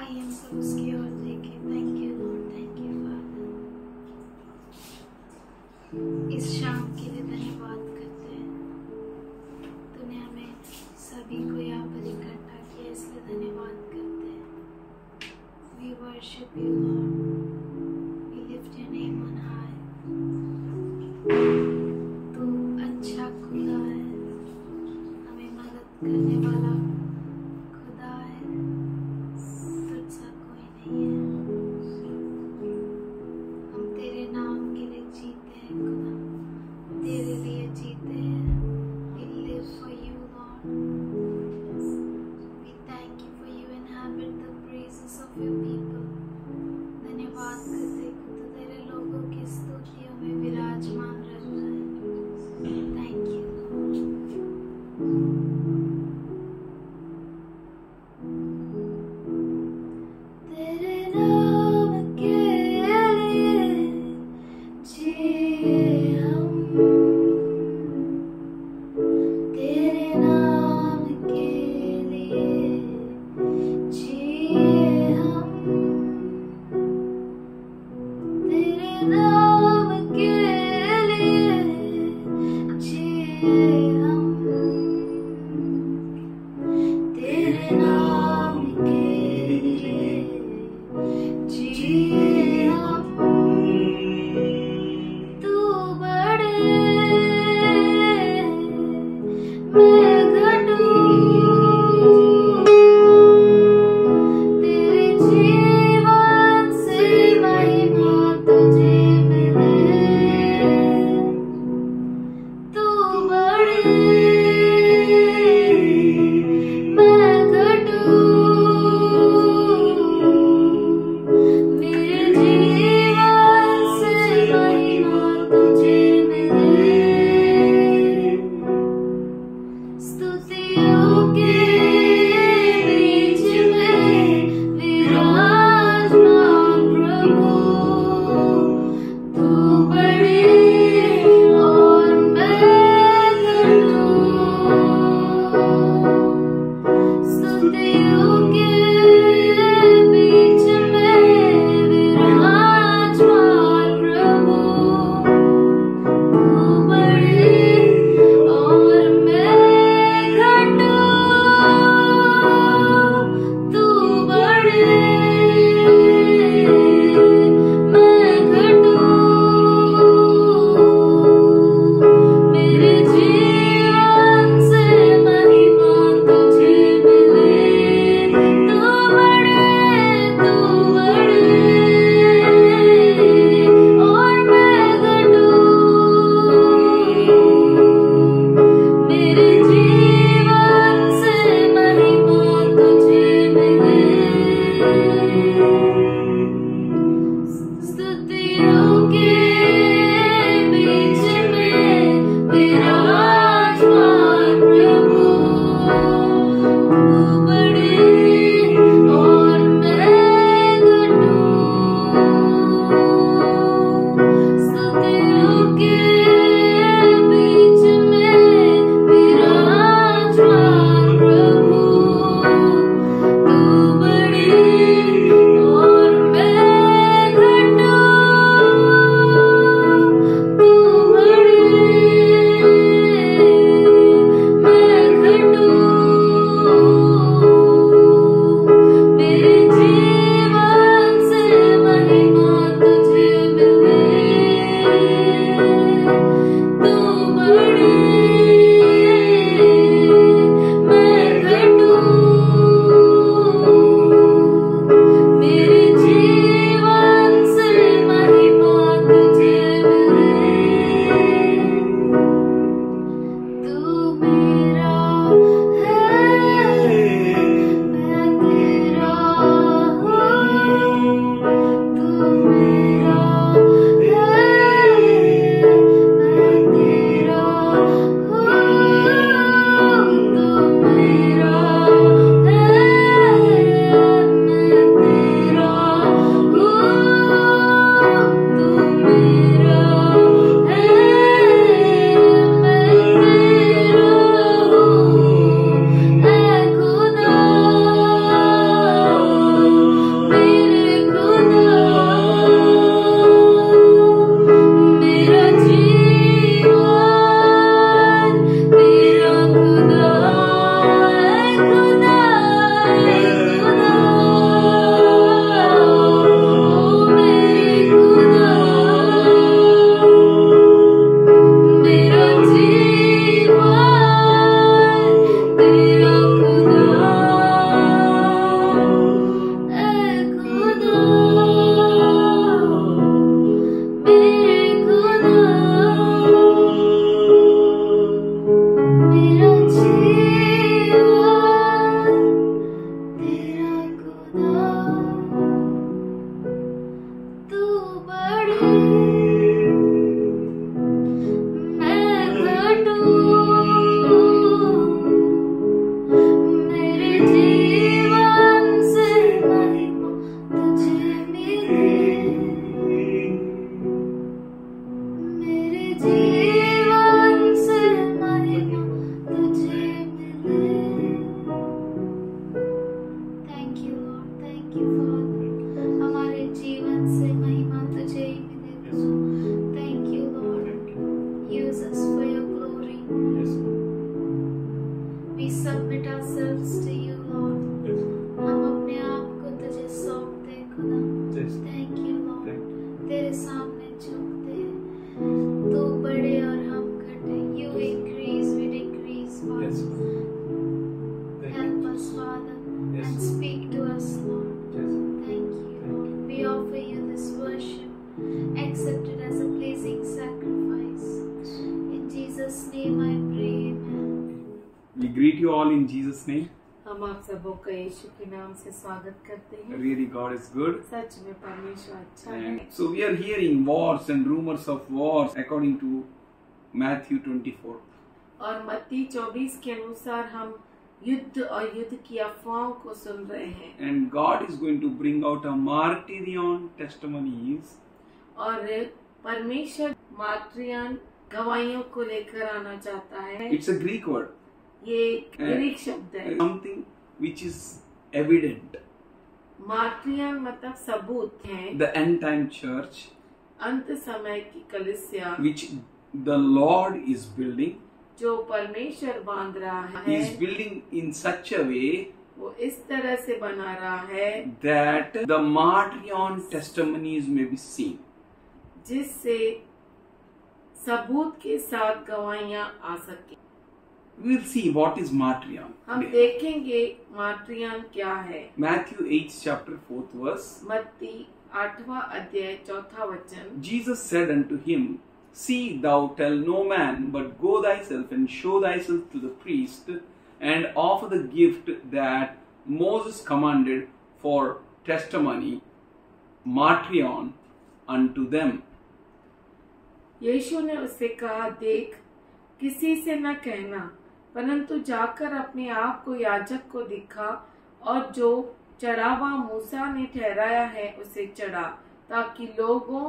आइए सब उसकी ओर देखें। Thank you Lord, thank you father. इस शाम के लिए धन्यवाद करते हैं। तूने हमें सभी को यहाँ पर इकट्ठा किया, इसलिए धन्यवाद करते हैं। We worship you Lord, we lift your name on high। तू अच्छा खुदा है, हमें मदद करने वाला खुदा है, तुझसा कोई नहीं है। हम तेरे नाम के लिए जीते हैं खुदा, तेरे लिए जीते हैं। We live for you Lord, we thank you for you inhabit the praises of your people। धन्यवाद करते हैं कि तू तेरे लोगों की स्तुतियों में विराजमान रहता है। थैंक यू तेरे नाम के लिए जिए हम, तेरे नाम के लिए जिए हम। in Jesus' name. हम आप सबों का यीशु के नाम से स्वागत करते हैं। Really, God is good. सच में परमेश्वर अच्छा है। And so we are hearing wars and rumors of wars according to Matthew 24. और मत्ती 24 के अनुसार हम युद्ध और युद्ध की अफवाहों को सुन रहे हैं। And God is going to bring out a martyrion testimonies. और परमेश्वर मार्टिरियन गवाहियों को लेकर आना चाहता है। It's a Greek word. ये ग्रीक शब्द है। Something which is evident. मार्टिरियन मतलब सबूत है। The end time church, अंत समय की कलीसिया which the Lord is building, जो परमेश्वर बांध रहा है, is building in such a way वो इस तरह से बना रहा है that the martyrion testimonies may be seen. जिससे सबूत के साथ गवाहियां आ सके। We will see what is martyrion. हम देखेंगे मार्टिरियन क्या है। Matthew 8 chapter 4th verse. मत्ती 8वां अध्याय 4था वचन। Jesus said unto him, See thou tell no man, but go thyself and show thyself to the priest, and offer the gift that Moses commanded for testimony, martyrion unto them. यीशु ने उससे कहा, देख, किसी से न कहना, परंतु जाकर अपने आप को याजक को दिखा, और जो चढ़ावा मूसा ने ठहराया है उसे चढ़ा, ताकि लोगों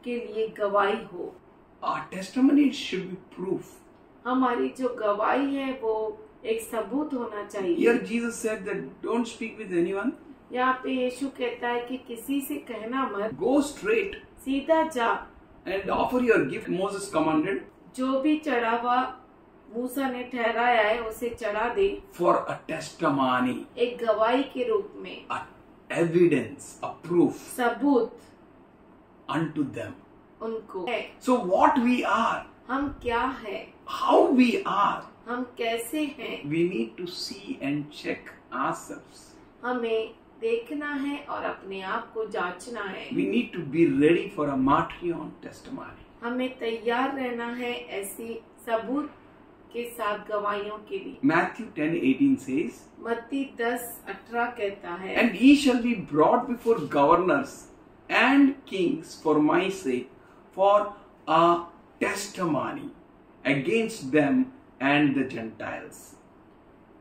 के लिए गवाही हो। Our testimony should be proof. हमारी जो गवाही है वो एक सबूत होना चाहिए। Here Jesus said that don't speak with anyone. यहाँ पे यीशु कहता है कि किसी से कहना मत, Go straight सीधा जा and offer your gift Moses commanded जो भी चढ़ावा मूसा ने ठहराया है उसे चढ़ा दे, for a testimony, एक गवाही के रूप में, a evidence, a proof सबूत unto them. उनको है। So what we are, हम क्या है, how we are, हम कैसे हैं, we need to see and check ourselves. हमें देखना है और अपने आप को जांचना है। We need to be ready for a martyrion testimony. हमें तैयार रहना है ऐसी सबूत के साथ गवाहियों के लिए। Matthew 10:18 says, मत्ती 10:18 कहता है, And he shall be brought before governors and kings for my sake, for a testimony against them and the Gentiles.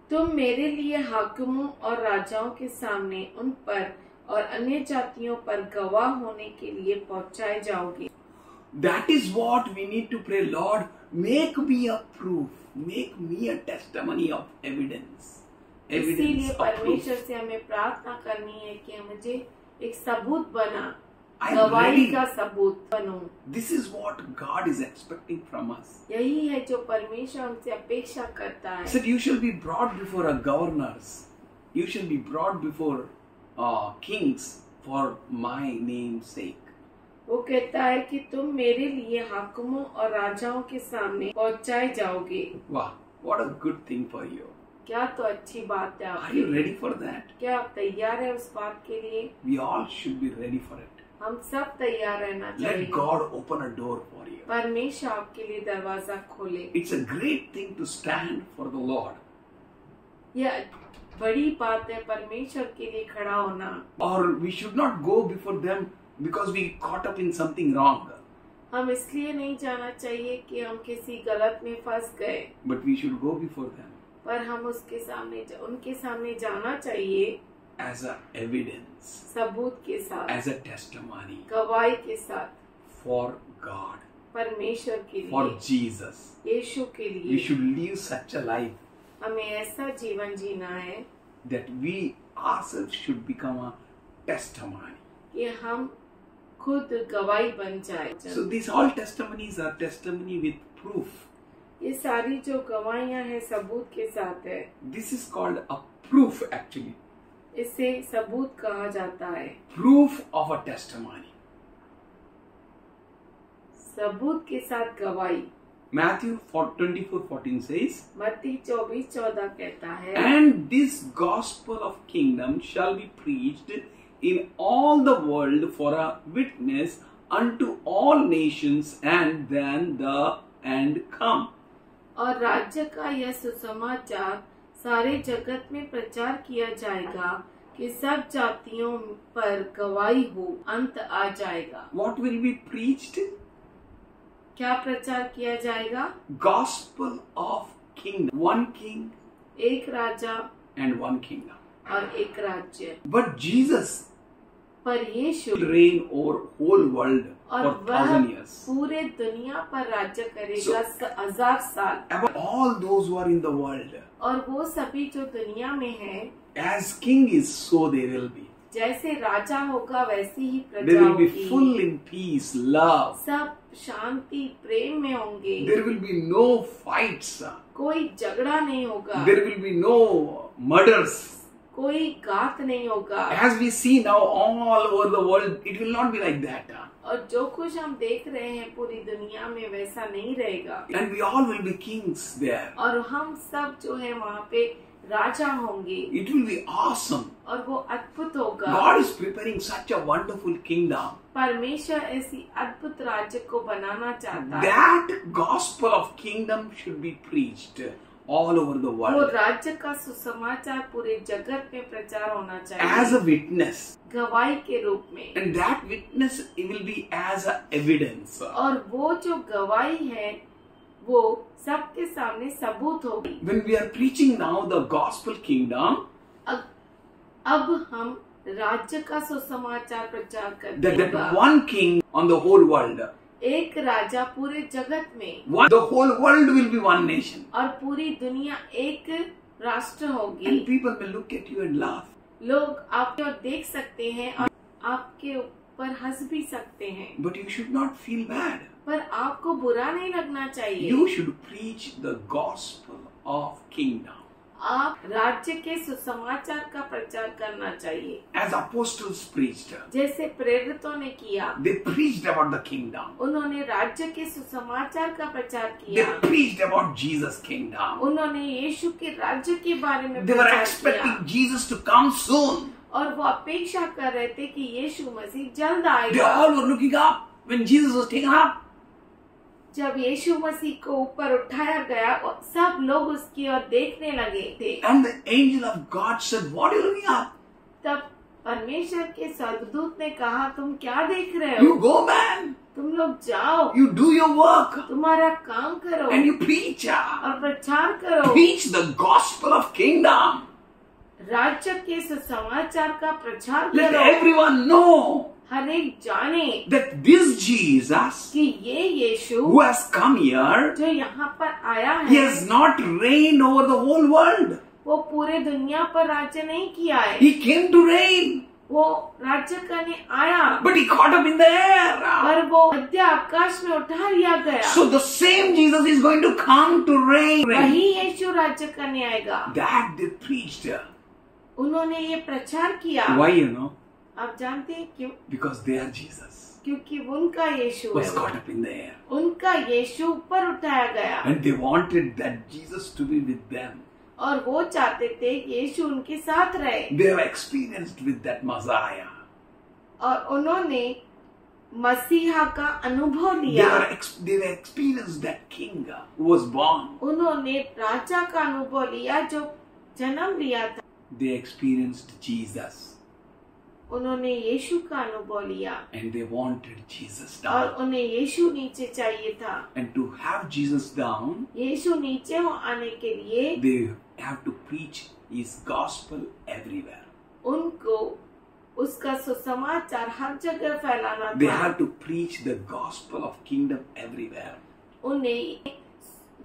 तुम मेरे लिए हाकिमों और राजाओं के सामने उन पर और अन्य जातियों पर गवाह होने के लिए पहुंचाए जाओगे। That is what we need to pray. Lord, make me a proof. Make me a testimony of evidence. Evidence इसीलिए of proof. परमेश्वर से हमें प्रार्थना करनी है कि मुझे एक सबूत बना, I am गवाही ready. का सबूत बनूं। This is what God is expecting from us. यही है जो परमेश्वर हमसे अपेक्षा करता He है। said, you shall be brought before a governors. You shall be brought before kings for my name's sake. वो कहता है कि तुम मेरे लिए हाकिमों और राजाओं के सामने पहुंचाए जाओगे। Wow, what a good thing for you. क्या तो अच्छी बात है Are आपके you लिए। ready for that? क्या आप तैयार है उस बात के लिए? We all should be ready for it. हम सब तैयार रहना चाहिए। Let God open a door for you. परमेश्वर आपके लिए दरवाजा खोले। It's a great thing to stand for the Lord. यह बड़ी बात है परमेश्वर के लिए खड़ा होना। Or we should not go before them because we caught up in something wrong. हम इसलिए नहीं जाना चाहिए कि हम किसी गलत में फंस गए, But we should go before them पर हम उनके सामने जाना चाहिए as a evidence, सबूत के साथ, as a testimony गवाही के साथ, for God, परमेश्वर के for लिए, Jesus. यीशु के We लिए। should live such a life हमें ऐसा जीवन जीना है that we ourselves should become a testimony. कि हम खुद गवाही बन जाए। So these all testimonies are testimony with proof. ये सारी जो गवाहियां हैं सबूत के साथ है। This is called a proof actually. इसे सबूत कहा जाता है। Proof of a testimony. सबूत के साथ गवाही। Matthew 24:14 says, मत्ती 24:14 कहता है, And this gospel of kingdom shall be preached in all the world for a witness unto all nations, and then the end come. और राज्य का यह सुसमाचार सारे जगत में प्रचार किया जाएगा कि सब जातियों पर गवाही हो, अंत आ जाएगा। What will be preached? क्या प्रचार किया जाएगा? Gospel of kingdom. One king एक राजा and one kingdom. और एक राज्य। But Jesus पर यीशु will reign over whole world और for वह 1000 years. पूरे दुनिया पर राज्य करेगा 1000 साल। About all those who are in the world, और वो सभी जो दुनिया में है, as king is, so they will be. जैसे राजा होगा वैसी ही They प्रजा will be होगी। full in peace, love. सब शांति प्रेम में होंगे। There will be no fights. कोई झगड़ा नहीं होगा। There will be no murders. कोई घात नहीं होगा। As we see now all over the world, it will not be like that. और जो कुछ हम देख रहे हैं पूरी दुनिया में वैसा नहीं रहेगा। And we all will be kings there. और हम सब जो है वहाँ पे राजा होंगे। It will be awesome. और वो अद्भुत होगा। God is preparing such a wonderful kingdom. परमेश्वर ऐसी अद्भुत राज्य को बनाना चाहता है। That gospel of kingdom should be preached all over the वो world. राज्य का सुसमाचार पूरे जगत में प्रचार होना चाहिए। As a witness. गवाही के रूप में। And that witness will be as a evidence. और वो जो गवाही है वो सबके सामने सबूत होगी। When we are preaching now the gospel kingdom, अब हम राज्य का सुसमाचार प्रचार करते that हैं। one king on the whole world, एक राजा पूरे जगत में, the whole world will be one nation. और पूरी दुनिया एक राष्ट्र होगी। And people will look at you and laugh. लोग आपकी ओर देख सकते हैं और आपके ऊपर हंस भी सकते हैं। But you should not feel bad. पर आपको बुरा नहीं लगना चाहिए। You should preach the gospel of kingdom. आप राज्य के सुसमाचार का प्रचार करना चाहिए। As apostles preached, जैसे प्रेरितों ने किया, they preached about the kingdom. उन्होंने राज्य के सुसमाचार का प्रचार They किया। preached about Jesus' kingdom. उन्होंने यीशु के राज्य के बारे में They were प्रचार expecting किया Jesus to come soon. और वो अपेक्षा कर रहे थे कि यीशु मसीह जल्द They आएगा। all were looking up when Jesus was taken up. जब यीशु मसीह को ऊपर उठाया गया और सब लोग उसकी ओर देखने लगे थे, And the angel of God said, "What are you looking up? तब परमेश्वर के स्वर्गदूत ने कहा, तुम क्या देख रहे You हो? go, man. तुम लोग जाओ, You do your work तुम्हारा काम करो and you preach. और प्रचार करो। Preach the gospel of kingdom. राज्य के सुसमाचार का प्रचार Let करो। everyone know हर एक जाने that this Jesus कि ये यीशु who has come here, जो यहाँ पर आया he है, has not reigned over the whole world. वो पूरे दुनिया पर राज्य नहीं किया है। He came to reign, वो राज्य करने आया, but he caught up in the air. पर वो मध्य आकाश में उठा लिया गया। So the same Jesus is going to come to reign. वही यीशु राज्य करने आएगा। That they preached. उन्होंने ये प्रचार किया। Why, you know? आप जानते हैं क्यों? Because their Jesus क्योंकि उनका यीशु was है, caught up in the air. उनका यीशु ऊपर उठाया गया And they wanted that Jesus to be with them. और वो चाहते थे कि यीशु उनके साथ रहे। They have experienced with that Messiah. और उन्होंने मसीहा का अनुभव They लिया। have experienced that king who was born. उन्होंने राजा का अनुभव लिया जो जन्म लिया था। They experienced Jesus. उन्होंने यीशु का अनुभव लिया And they wanted Jesus और down. उन्हें यीशु नीचे चाहिए था। And to have Jesus down, यीशु नीचे आने के लिए they have to preach his gospel everywhere. उनको उसका सुसमाचार हर जगह फैलाना They था। have to preach the gospel of kingdom everywhere. उन्हें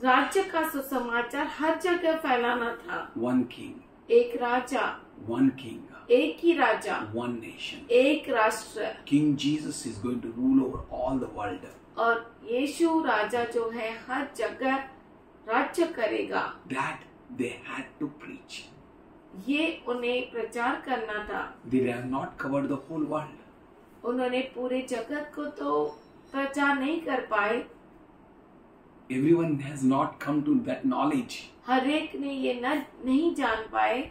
राज्य का सुसमाचार हर जगह फैलाना था। One king, एक राजा, one king, एक ही राजा, one nation. एक राष्ट्र। King Jesus is going to rule over all the world. और यीशु राजा जो है हर जगह राज्य करेगा। That they had to preach. ये उन्हें प्रचार करना था। They have not covered the whole world. उन्होंने पूरे जगत को तो प्रचार नहीं कर पाए। Everyone has not come to that knowledge. हर एक ने ये नहीं जान पाए।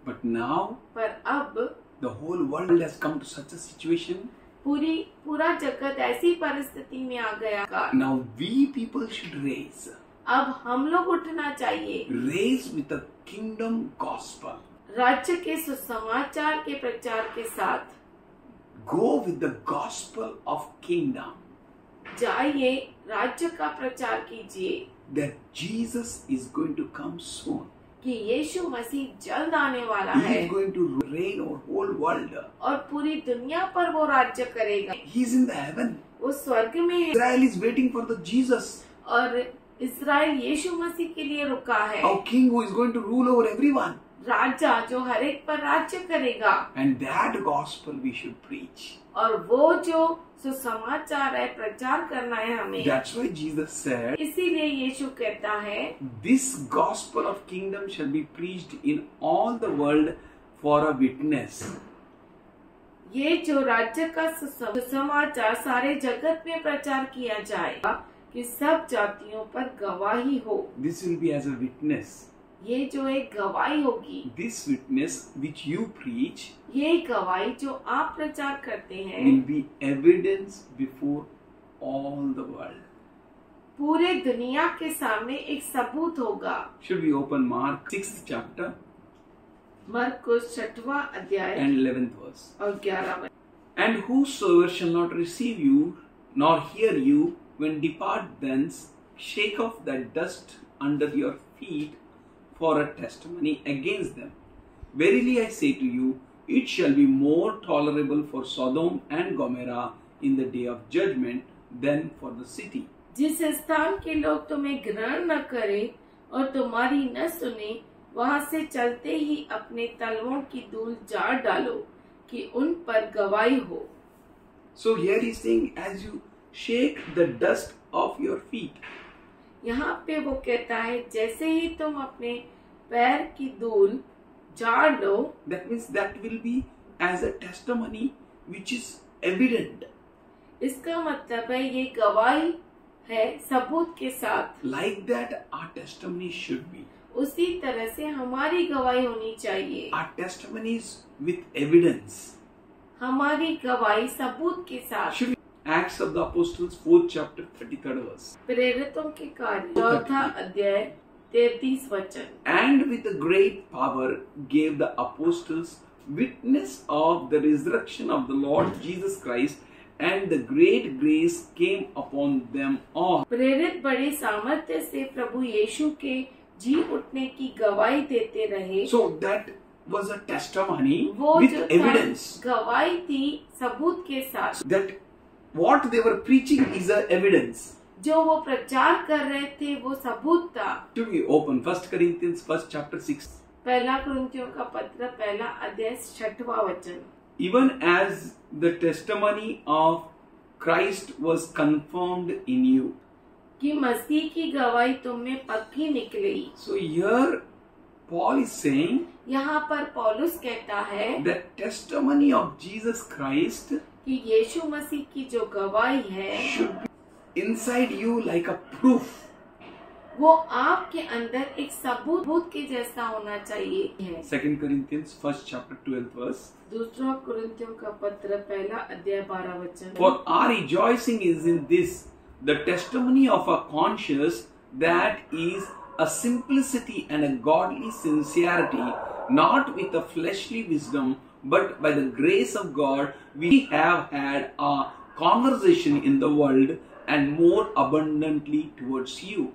But now पर अब the whole world has come to such a situation. पूरा जगत ऐसी परिस्थिति में आ गया। Now we people should raise अब हम लोग उठना चाहिए, raise with a kingdom gospel. राज्य के सुसमाचार के प्रचार के साथ। Go with the gospel of kingdom, जाइए, राज्य का प्रचार कीजिए that Jesus is going to come soon. कि यीशु मसीह जल्द आने वाला He है is going to reign over whole world. और पूरी दुनिया पर वो राज्य करेगा। He is in the heaven. वो स्वर्ग में है Israel is waiting for the Jesus, और इस्राएल यीशु मसीह के लिए रुका है, our king who is going to rule over everyone. राजा जो हर एक पर राज्य करेगा। And that gospel we should preach. और वो जो सुसमाचार है प्रचार करना है हमें। That's why Jesus said, इसीलिए यीशु कहता है, this gospel of kingdom shall be preached in all the world for a witness. ये जो राज्य का सुसमाचार सारे जगत में प्रचार किया जाएगा कि सब जातियों पर गवाही हो। This will be as a witness. ये जो एक गवाही होगी, This witness which you preach ये गवाही जो आप प्रचार करते हैं will be evidence before all the world. पूरे दुनिया के सामने एक सबूत होगा। Should we open Mark 6th chapter मरकुस 6वां अध्याय and 11th verse? और 11वां। And whosoever shall not receive you nor hear you when depart thence, shake off that dust under your feet for a testimony against them. Verily I say to you, it shall be more tolerable for Sodom and Gomorrah in the day of judgment than for the city. जिस स्थान के लोग तुम्हें ग्रहण न करे और तुम्हारी न सुने, वहाँ से चलते ही अपने तलवों की धूल झाड़ डालो कि उन पर गवाही हो। So here he is saying, as you shake the dust off your feet, यहाँ पे वो कहता है, जैसे ही तुम अपने पैर की धूल झाड़ लो, that means that will be as a testimony which is evident. इसका मतलब है ये गवाही है सबूत के साथ। Like that our testimony should be. उसी तरह से हमारी गवाही होनी चाहिए। Our testimonies with evidence. हमारी गवाही सबूत के साथ। Should be Acts of the Apostles 4th chapter 33rd verse. प्रेरितों के कार्य 4था अध्याय 33 वचन। And with a great power gave the apostles witness of the resurrection of the Lord Jesus Christ, and the great grace came upon them all. प्रेरित बड़ी सामर्थ्य से प्रभु यीशु के जी उठने की गवाही देते रहे। So that was a testimony वो with जो evidence. गवाही थी सबूत के साथ। That what they were preaching is a evidence. जो वो प्रचार कर रहे थे वो सबूत था। Should we open 1 Corinthians 1st chapter 6? पहला कुरिन्थियों का पत्र पहला अध्याय 6वां वचन। Even as the testimony of Christ was confirmed in you. कि मसीह की गवाही तुम में पक्की निकली। So here Paul is saying यहाँ पर पौलुस कहता है that testimony of Jesus Christ कि यीशु मसीह की जो गवाही है should be inside you like a proof. वो आपके अंदर एक सबूत के जैसा होना चाहिए। 2 Corinthians 1st chapter 12th verse. दूसरा कुरिन्थियों का पत्र पहला अध्याय 12 वचन। For our rejoicing is in this, the testimony of our conscience, that is a simplicity and a godly sincerity, not with a fleshly wisdom, but by the grace of God, we have had a conversation in the world and more abundantly towards you.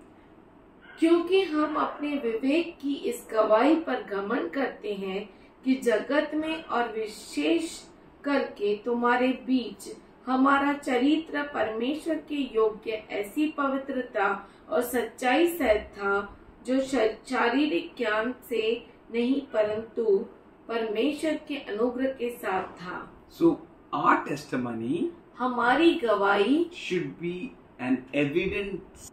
क्योंकि हम अपने विवेक की इस गवाही पर घमंड करते हैं कि जगत में और विशेष करके तुम्हारे बीच हमारा चरित्र परमेश्वर के योग्य ऐसी पवित्रता और सच्चाई सहित था, जो शारीरिक ज्ञान से नहीं परंतु परमेश्वर के अनुग्रह के साथ था। So our testimony हमारी गवाही should be an evidence,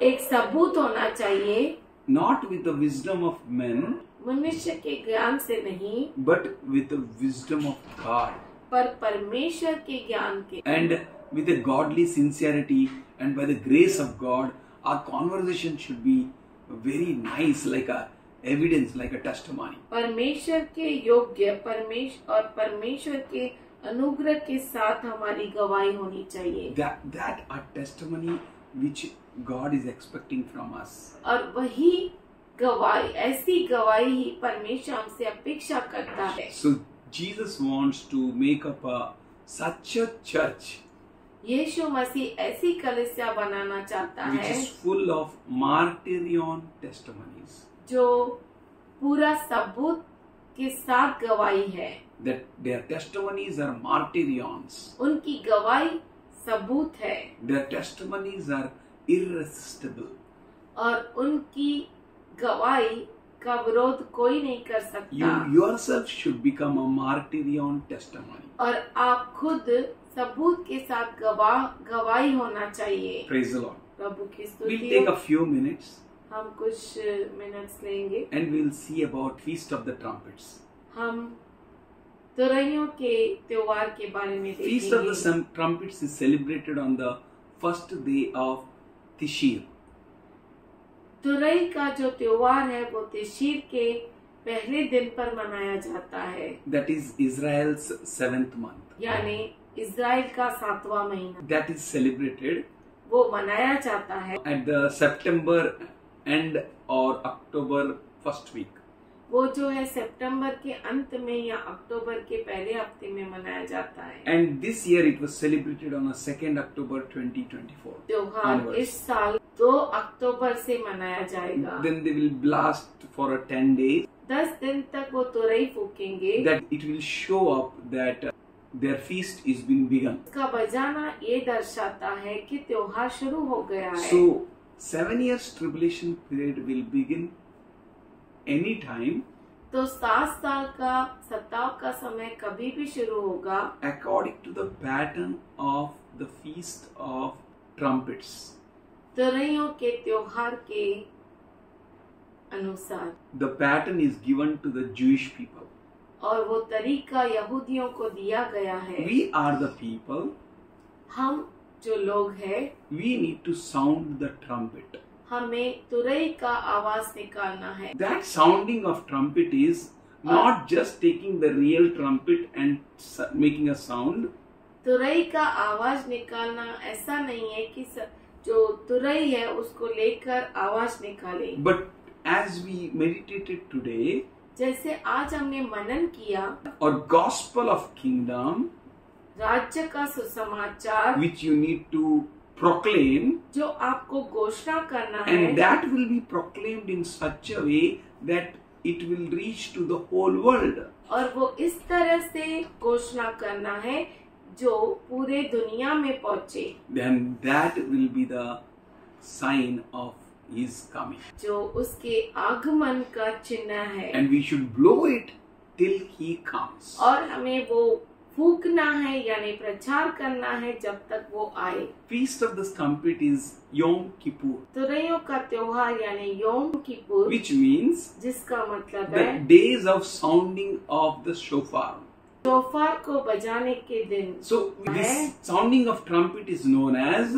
एक सबूत होना चाहिए, not with the wisdom of men, मनुष्य के ज्ञान से नहीं, but with the wisdom of God, पर परमेश्वर के ज्ञान के। and with a godly sincerity, and by the grace of God, our conversation should be very nice, like a evidence, like a testimony. परमेश्वर के योग्य परमेश्वर के अनुग्रह के साथ हमारी गवाही होनी चाहिए। That our testimony which God is expecting from us. और वही गवाही, ऐसी गवाही ही परमेश्वर हमसे अपेक्षा करता है। So Jesus wants to make up such a church यीशु मसीह ऐसी कलीसिया बनाना चाहता which है is full of martyrion testimonies, जो पूरा सबूत के साथ गवाही है। that their testimonies are martyrions, उनकी गवाही सबूत है their testimonies are irresistible. और उनकी गवाही का विरोध कोई नहीं कर सकता। You yourself should become a martyrion testimony. और आप खुद सबूत के साथ गवाही होना चाहिए। Praise the Lord. प्रभु की We'll स्तुति take हो। a few minutes हम कुछ मिनट्स लेंगे। and we'll see about Feast of the Trumpets. हम तुरैयों के त्योहार के बारे में Feast of देखेंगे। the Trumpets is celebrated on the first day of Tishir. तुरई का जो त्योहार है वो तिशीर के पहले दिन पर मनाया जाता है, That is Israel's 7th month. यानी इज़राइल का 7वां महीना That is celebrated वो मनाया जाता है। at the September end or October first week. वो जो है सितंबर के अंत में या अक्टूबर के पहले हफ्ते में मनाया जाता है। And this year it was celebrated on 2nd October 2024. त्योहार onwards. इस साल 2 अक्टूबर से मनाया जाएगा। Then they will blast for 10 days. 10 दिन तक वो तुरई फूकेंगे। That it will show up that their feast is been begun. उसका बजाना ये दर्शाता है कि त्योहार शुरू हो गया है। So 7 years tribulation period will begin anytime तो 7 साल का सताव का समय कभी भी शुरू होगा according to the pattern of the Feast of Trumpets. तुरैयों के त्योहार के अनुसार। The pattern is given to the Jewish people. और वो तरीका यहूदियों को दिया गया है। We are the people. हम जो लोग हैं We need to sound the trumpet. हमें तुरई का आवाज निकालना है। That sounding of trumpet is not just taking the real trumpet and making a sound. तुरई का आवाज निकालना ऐसा नहीं है कि जो तुरई है उसको लेकर आवाज निकाले। But as we meditated today, जैसे आज हमने मनन किया, or gospel of kingdom, राज्य का सुसमाचार which you need to proclaim, जो आपको घोषणा करना है, and that will be proclaimed in such a way that it will reach to the whole world. और वो इस तरह से घोषणा करना है जो पूरे दुनिया में पहुंचे, Then that will be the sign of his coming. जो उसके आगमन का चिन्ह है। And we should blow it till he comes. और हमें वो फूकना है यानी प्रचार करना है जब तक वो आए। Feast of the Trumpet is Yom Kippur, तुरैयों का त्योहार यानी योम किपुर, which means जिसका मतलब the है days of sounding of the shofar. शोफार को बजाने के दिन। So this sounding of trumpet is known as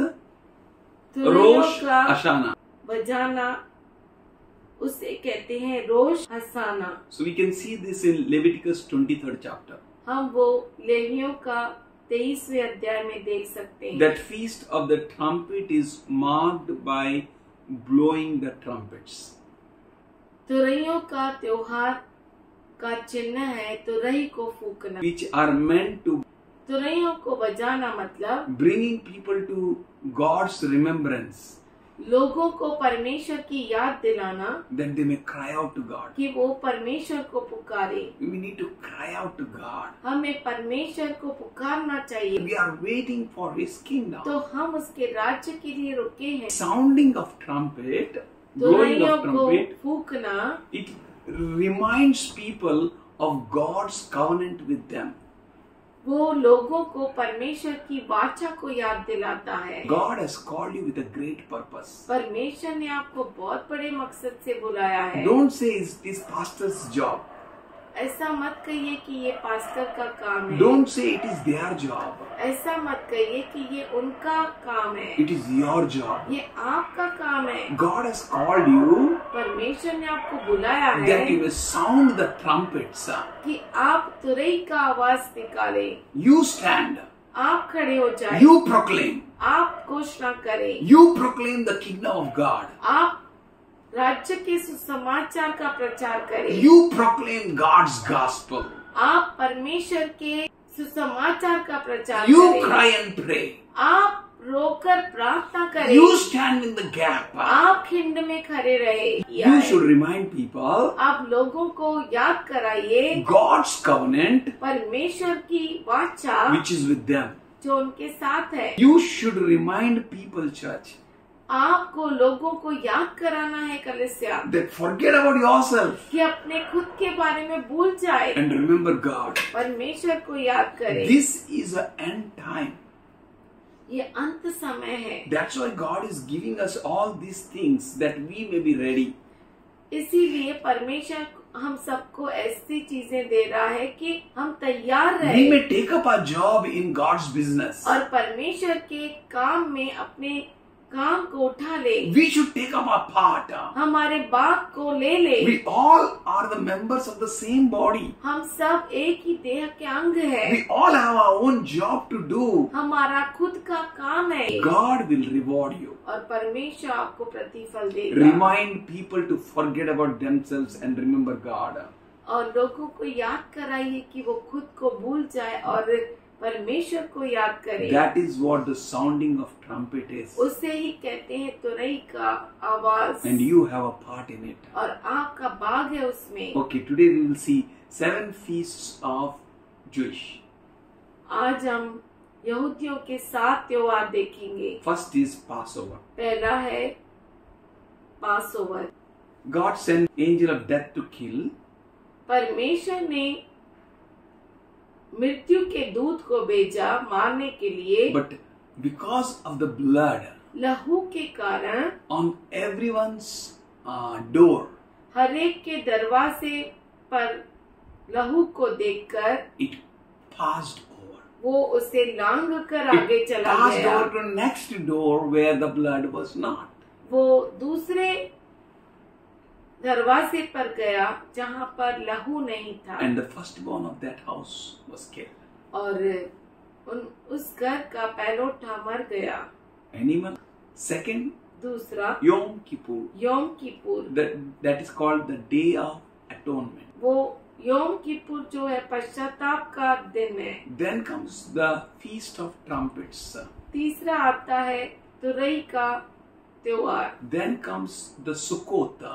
तुरैयों Rosh का Hashanah. बजाना उसे कहते हैं रोश हसाना। So we can see this in Leviticus 23rd chapter. हम वो लेवियों का 23वें अध्याय में देख सकते हैं। That feast of the trumpet is marked by blowing the trumpets. तुरैयों का त्योहार का चिन्ह है तुरई को फूकना। Which are meant to तुरैयों को बजाना मतलब bringing people to God's remembrance, लोगों को परमेश्वर की याद दिलाना that they may cry out to God. कि वो परमेश्वर को पुकारे। We need to cry out to God. हमें परमेश्वर को पुकारना चाहिए। We are waiting for His kingdom. तो हम उसके राज्य के लिए रुके हैं। Sounding of trumpet, blowing तुरैयों of को trumpet, Phukna it reminds people of God's covenant with them. वो लोगों को परमेश्वर की वाचा को याद दिलाता है। God has called you with a great purpose. परमेश्वर ने आपको बहुत बड़े मकसद से बुलाया है। Don't say it's this pastor's job. ऐसा मत कहिए कि ये पास्टर का काम है। Don't say it is their job. ऐसा मत कहिए कि ये उनका काम है। It is your job. ये आपका काम है। God has called you परमेश्वर ने आपको बुलाया है that you may sound the trumpets. कि आप तुरई का आवाज निकाले। You stand आप खड़े हो जाए, You proclaim. आप घोषणा करें, You proclaim the kingdom of God. आप राज्य के सुसमाचार का प्रचार करें, You proclaim God's gospel. आप परमेश्वर के सुसमाचार का प्रचार You करें, cry and pray. आप रोकर प्रार्थना करें, You stand in the gap. आप खिंड में खड़े रहे। You should remind people आप लोगों को याद कराइए God's covenant परमेश्वर की वाचा which is with them. जो उनके साथ है। You should remind people, church, आपको लोगों को याद कराना है कलीसिया, that forget about yourself कि अपने खुद के बारे में भूल जाए, and remember God. परमेश्वर को याद करें। This is an end time. ये अंत समय है, That's why God is giving us all these things that we may be ready. इसीलिए परमेश्वर हम सबको ऐसी चीजें दे रहा है कि हम तैयार We रहे may take up our job in God's business. और परमेश्वर के काम में अपने काम को उठा ले, We should take up our part. हमारे बाग को ले ले। We all are the members of the same body. हम सब एक ही देह के अंग है, We all have our own job to do. हमारा खुद का काम है God will reward you. और परमेश्वर आपको प्रतिफल देगा। Remind people to forget about themselves and remember God. और लोगों को याद कराइए कि वो खुद को भूल जाए और परमेश्वर को याद करे। That is what the sounding of trumpet is. उसे ही कहते हैं तुरई का आवाज, And you have a part in it. और आपका बाग है उसमें। Okay, today we will see 7 feasts of Jewish. आज हम यहूदियों के 7 त्योहार देखेंगे। First is Passover. पहला है Passover. God sent angel of death to kill. परमेश्वर ने मृत्यु के दूत को भेजा मारने के लिए, But because of the blood लहू के कारण on everyone's door, हर एक के दरवाजे पर लहू को देखकर it passed over. वो उसे लांघ कर आगे It चला passed गया। over to next door where the blood was not. वो दूसरे दरवाजे पर गया जहाँ पर लहू नहीं था, And the firstborn of that house was killed. और उस घर का पहलोठा मर गया। Animal. Second, दूसरा Yom Kippur. योम Kippur, That is called the Day of Atonement. वो योम किपुर जो है पश्चाताप का दिन है। Then comes the Feast of Trumpets. तीसरा आता है तुरई का त्योहार। Then comes the Sukkot,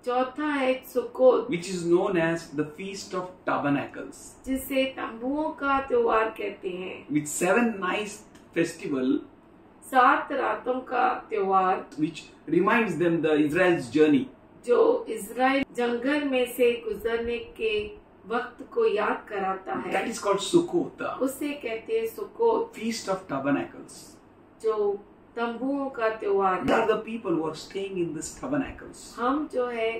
चौथा है Succoth, which is known as the Feast of Tabernacles, जिसे तंबुओं का त्योहार कहते हैं। with 7 nights festival, 7 रातों का त्योहार which reminds them the Israel's journey. जो इज़राइल जंगल में से गुजरने के वक्त को याद कराता है, That is called Sukkot, उसे कहते हैं सुकोत, Feast of Tabernacles. जो तंबुओं का त्योहार They है। are the people who are staying in these tabernacles. हम जो है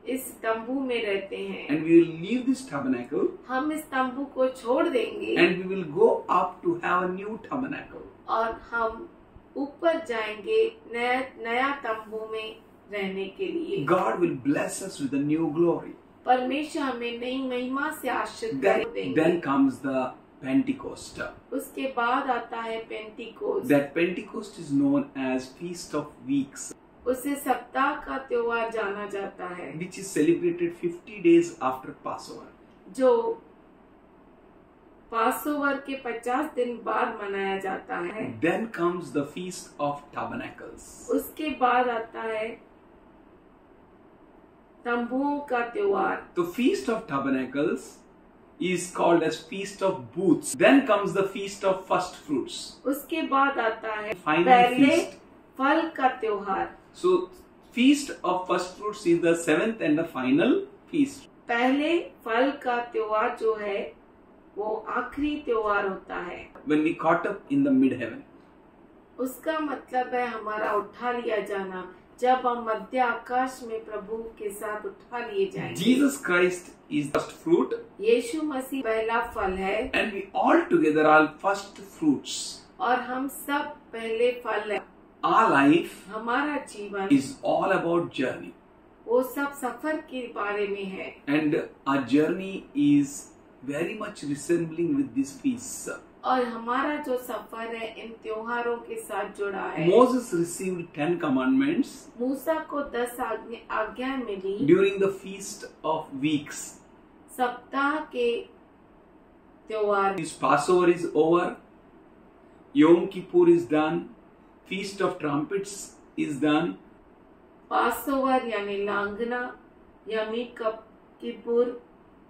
इस तंबू में रहते हैं, And we will leave this tabernacle हम इस तंबू को छोड़ देंगे and we will go up to have a new tabernacle. और हम ऊपर जाएंगे नया तंबू में रहने के लिए। God will bless us with a new glory. परमेश्वर हमें नई महिमा से आशीष देंगे। Then comes the Pentecost. उसके बाद आता है Pentecost. That Pentecost is known as Feast of Weeks, उसे सप्ताह का त्योहार जाना जाता है, which is celebrated 50 days after Passover. जो पासोवर के 50 दिन बाद मनाया जाता है। Then comes the Feast of Tabernacles. उसके बाद आता है तंबुओं का त्योहार। The Feast of Tabernacles is called as Feast of Booths. Then comes the Feast of First Fruits. उसके बाद आता है Final पहले feast. फल का त्योहार। So Feast of First Fruits is the 7th and the final feast. पहले फल का त्योहार जो है वो आखिरी त्योहार होता है। When we caught up in the mid-heaven. उसका मतलब है हमारा उठा लिया जाना, जब हम मध्य आकाश में प्रभु के साथ उठा लिए जाएंगे। Jesus Christ is first fruit यीशु मसीह पहला फल है and we all together are first fruits. और हम सब पहले फल है। Our life हमारा जीवन is all about journey वो सब सफर के बारे में है and our journey is very much resembling with these feasts. और हमारा जो सफर है इन त्योहारों के साथ जुड़ा है। Moses received 10 commandments मूसा को 10 आज्ञाएं मिली during the feast of weeks. सप्ताह के त्योहार। His Passover is over, Yom Kippur is done, Feast of Trumpets is done, Passover यानी लांगना, यमी किपुर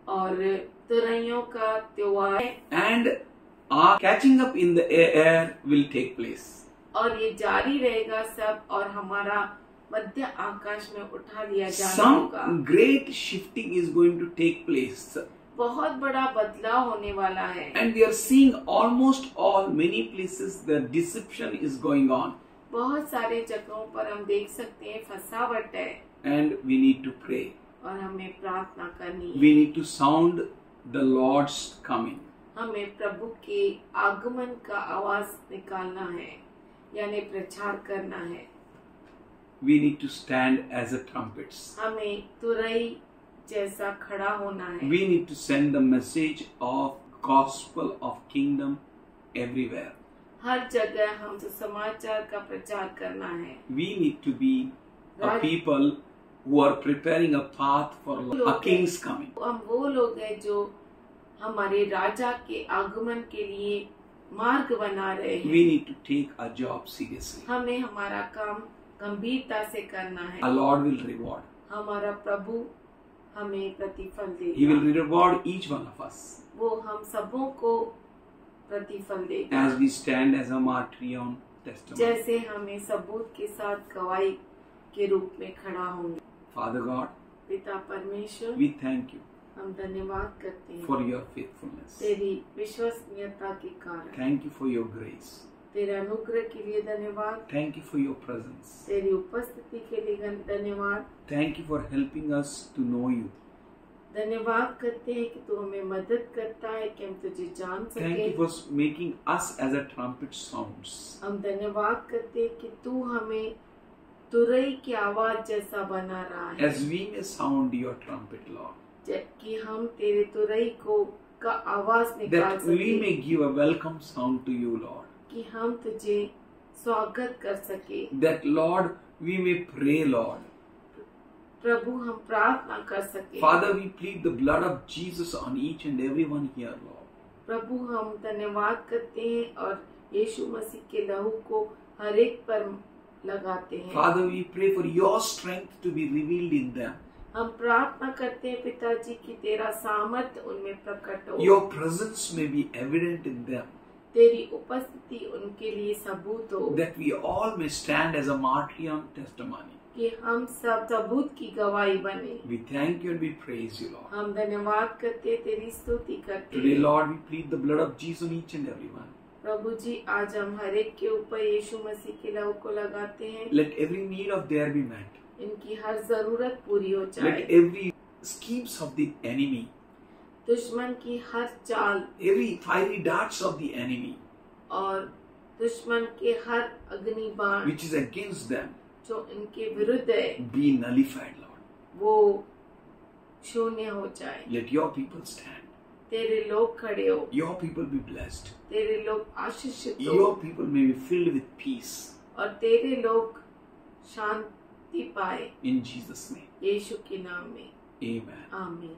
और तुरैयों का त्योहार, and our catching up in the air will take place. और ये जारी रहेगा सब, और हमारा मध्य आकाश में उठा लिया जाना होगा। Some great shifting is going to take place. बहुत बड़ा बदलाव होने वाला है। And we are seeing almost all many places the deception is going on. बहुत सारे जगहों पर हम देख सकते हैं फसावट है। And we need to pray. और हमें प्रार्थना करनी है। We need to sound the Lord's coming. हमें प्रभु के आगमन का आवाज निकालना है, यानी प्रचार करना है। We need to stand as a trumpets. हमें तुरई जैसा खड़ा होना है। We need to send the message of gospel of kingdom everywhere. हर जगह हम समाचार का प्रचार करना है। We need to be a people who are preparing a path for a king's coming. हम वो लोग हैं जो हमारे राजा के आगमन के लिए मार्ग बना रहे हैं। We need to take our job seriously. हमें हमारा काम गंभीरता से करना है। Our Lord will reward. हमारा प्रभु हमें प्रतिफल देगा। He will reward each one of us वो हम सबों को प्रतिफल देगा। as we stand as a martyrion testimony. जैसे हमें सबूत के साथ गवाही के रूप में खड़ा होंगे। Father God, पिता परमेश्वर, we thank you हम धन्यवाद करते हैं for your faithfulness. तेरी विश्वसनीयता के कारण। Thank you for your grace. तेरे अनुग्रह के लिए धन्यवाद। Thank you for your presence. तेरी उपस्थिति के लिए धन्यवाद। Thank you for helping us to know you. धन्यवाद करते हैं कि तू हमें मदद करता है कि हम तुझे जान Thank you सके। for making us as a trumpet sounds. हम धन्यवाद करते हैं कि तू हमें तुरई की आवाज जैसा बना रहा है, As we may sound your trumpet, Lord. कि हम तेरे तुरई को का आवाज निकाल That we सके, may give a welcome sound to you, Lord. कि हम तुझे स्वागत कर सके। That, Lord, we may pray, Lord. प्रभु हम प्रार्थना कर सके। Father, we plead the blood of Jesus on each and every one here, Lord. प्रभु हम धन्यवाद करते हैं और यीशु मसीह के लहू को हर एक पर लगाते हैं। Father, we pray for your strength to be revealed in them. हम प्रार्थना करते हैं पिताजी कि तेरा सामर्थ्य उनमें प्रकट हो। Your presence may be evident in them. तेरी उपस्थिति उनके लिए सबूत हो। That we all may stand as a martyrion testimony. कि हम सब सबूत की गवाही बने। We thank you and we praise you, Lord. हम धन्यवाद करते हैं, तेरी स्तुति करते Today, हैं। Lord, we plead the blood of Jesus on each and every one. प्रभु जी आज हम हर एक के ऊपर यीशु मसीह के लहू को लगाते हैं। Let every need of theirs be met. इनकी हर जरूरत पूरी हो Let जाए। every schemes of the enemy, दुश्मन की हर चाल every fiery darts of the enemy, और दुश्मन के हर अग्नि बाण which is against them, जो इनके विरुद्ध है, be nullified, Lord. वो शून्य हो जाए। Let your people stand. तेरे लोग खड़े हो, Your people be blessed. तेरे लोग आशीषित हो, Your people may be filled with peace. और तेरे लोग शांति पाए। In Jesus' name. यीशु के नाम में Amen. आमीन।